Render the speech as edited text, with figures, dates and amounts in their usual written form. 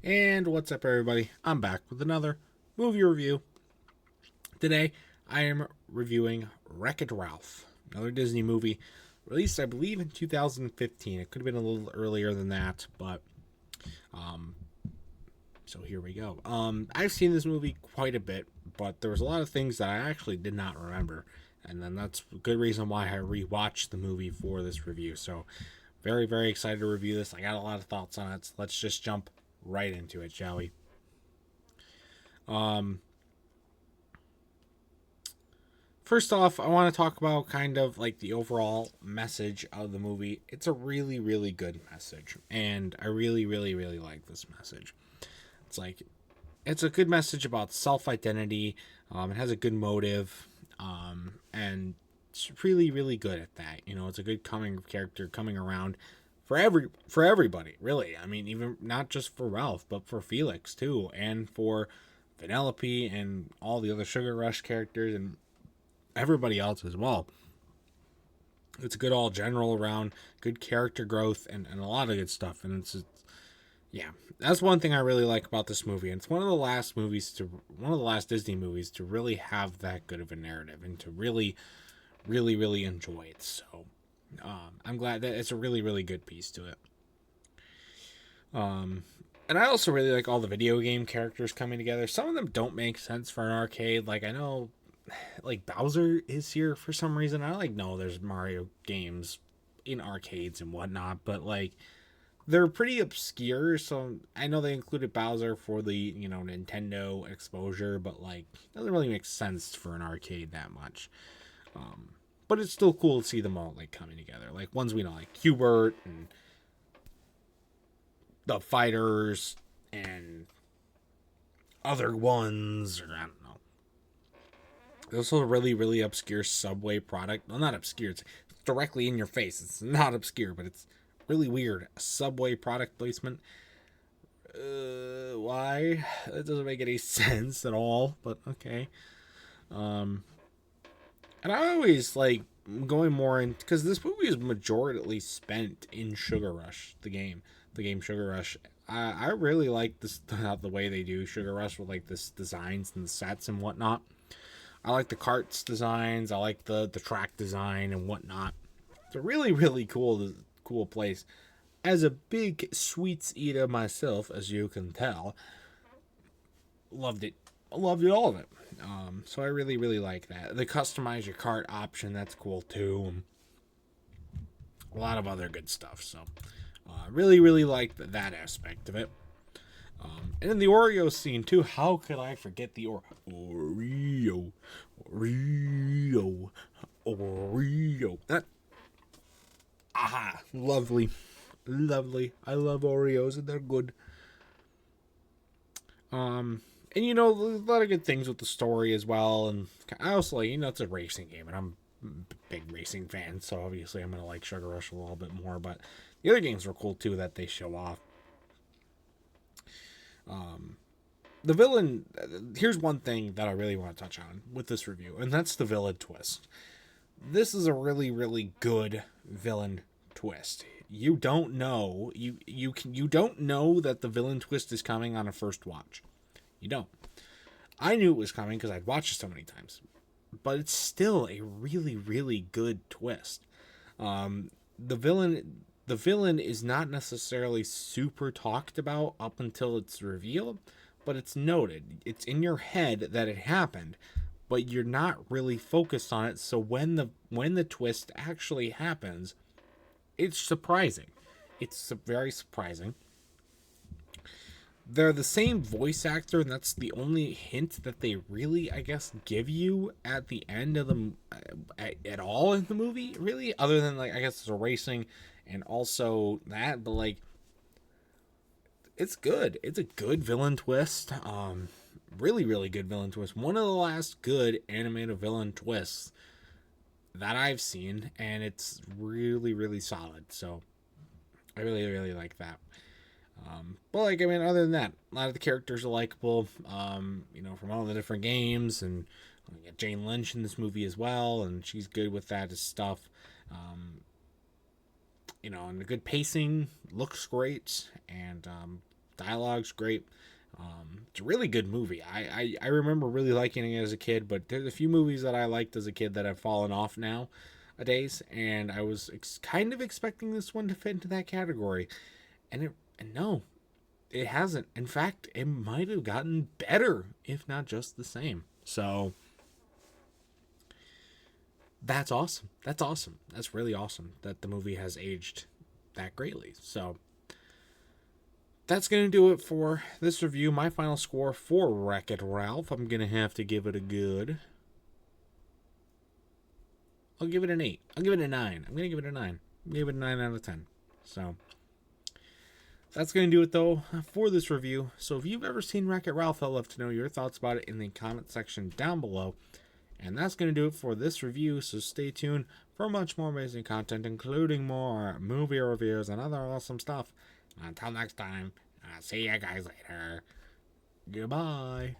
And what's up, everybody? I'm back with another movie review. Today, I am reviewing Wreck-It Ralph, another Disney movie released, I believe, in 2015. It could have been a little earlier than that, but um, so here we go. I've seen this movie quite a bit, but there was a lot of things that I actually did not remember, and then that's a good reason why I rewatched the movie for this review. So, very, very excited to review this. I got a lot of thoughts on it. So let's just jump right into it, shall we? Um, First off, I want to talk about kind of like the overall message of the movie. It's a really, really good message, and I really, really, really like this message. It's like it's a good message about self identity. It has a good motive, and it's really, really good at that. You know, it's a good coming character coming around for everybody, really. I mean, even not just for Ralph, but for Felix too, and for Penelope and all the other Sugar Rush characters and everybody else as well. It's a good all general around, good character growth, and a lot of good stuff. And yeah, that's one thing I really like about this movie. And it's one of the last Disney movies to really have that good of a narrative and to really, really, really enjoy it. So I'm glad that it's a really, really good piece to it. Um, and I also really like all the video game characters coming together. Some of them don't make sense for an arcade. Like I know like Bowser is here for some reason. I like know there's Mario games in arcades and whatnot, but like they're pretty obscure. So I know they included Bowser for the Nintendo exposure, but like it doesn't really make sense for an arcade that much. Um, but it's still cool to see them all like coming together. Like ones we know, like Hubert and the fighters and other ones, or I don't know. There's also a really, really obscure Subway product. Well, not obscure. It's directly in your face. It's not obscure, but it's really weird. A Subway product placement. Why? That doesn't make any sense at all, but okay. Um, and I always like going more in because this movie is majorly spent in Sugar Rush, the game Sugar Rush. I really like this the way they do Sugar Rush with like this designs and the sets and whatnot. I like the carts designs. I like the track design and whatnot. It's a really, really cool place. As a big sweets eater myself, as you can tell, loved it. Loved it, all of it. So I really, really like that. The customize your cart option, that's cool too. A lot of other good stuff. So really, really like that aspect of it. And in the Oreo scene too, how could I forget the Oreo, Oreo, Oreo? That lovely, lovely. I love Oreos and they're good. And a lot of good things with the story as well. And I also like, it's a racing game, and I'm a big racing fan, so obviously I'm gonna like Sugar Rush a little bit more. But the other games were cool too that they show off. The villain, here's one thing that I really want to touch on with this review, and that's the villain twist. This is a really, really good villain twist. You don't know you don't know that the villain twist is coming on a first watch. You don't. I knew it was coming because I'd watched it so many times, but it's still a really, really good twist. The villain is not necessarily super talked about up until it's revealed, but it's noted. It's in your head that it happened, but you're not really focused on it. So when the twist actually happens, it's surprising. It's very surprising. They're the same voice actor, and that's the only hint that they really, I guess, give you at the end of the at all in the movie. Really, other than like I guess it's a racing, and also that, but like it's good. It's a good villain twist. Really, really good villain twist. One of the last good animated villain twists that I've seen, and it's really, really solid. So I really, really like that. But like, I mean, other than that, a lot of the characters are likable. From all the different games, and we got Jane Lynch in this movie as well, and she's good with that stuff. And the good pacing looks great, and Dialogue's great. It's a really good movie. I remember really liking it as a kid, but there's a few movies that I liked as a kid that have fallen off nowadays, and I was kind of expecting this one to fit into that category, and no, it hasn't. In fact, it might have gotten better, if not just the same. So that's awesome. That's awesome. That's really awesome that the movie has aged that greatly. So that's going to do it for this review. My final score for Wreck-It Ralph, I'm going to have to give it a good... I'll give it an 8. I'll give it a 9. I'm going to give it a 9. I'll give it a 9 out of 10. So that's going to do it, though, for this review. So if you've ever seen Wreck-It Ralph, I'd love to know your thoughts about it in the comment section down below. And that's going to do it for this review, so stay tuned for much more amazing content, including more movie reviews and other awesome stuff. Until next time, I'll see you guys later. Goodbye.